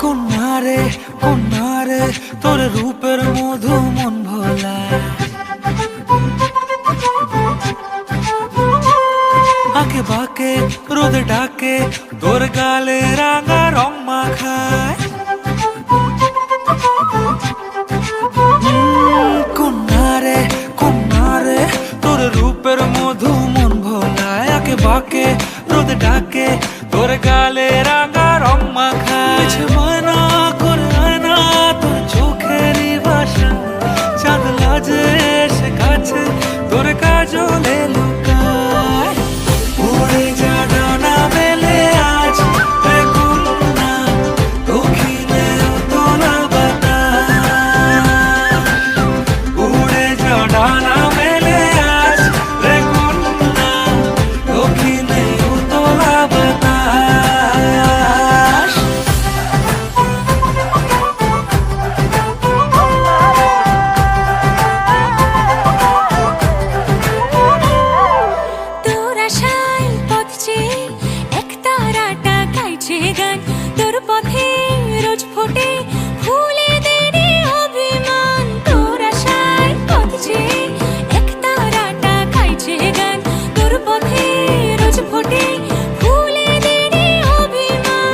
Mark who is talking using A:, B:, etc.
A: কন্যারে কন্যারে তোর রূপের মধু মন ভোলা, আঁকে বাঁকে রোদে ডাকে তোর গালে রাঙা রং মাখায়। কন্যারে কন্যারে তোর রূপের মধু মন ভোলায়, আঁকে বাঁকে রোদে ডাকে তোর গালে রাঙা রং মাখায়। ময়না করে আয়না তোর চোখেরই ভাষা, চাঁদ লাজে এসে কাছে তোর কাজলে লুকায়। উড়ে যা ডানা মেলে আজ রে কন্যা, দক্ষিণে উতলা বাতাস। উড়ে যা ডানা মেলে আজ রে কন্যা, দক্ষিণে উতলা বাতাস।
B: তোর আশায় পথ চেয়ে একতারাটা গাইছে গান, তোর পথে রোজ ফোটে ফুলেদেরই অভিমান। তোর আশায় পথ চেয়ে একতারাটা গাইছে গান, তোর পথে রোজ ফোটে ফুলেদেরই অভিমান।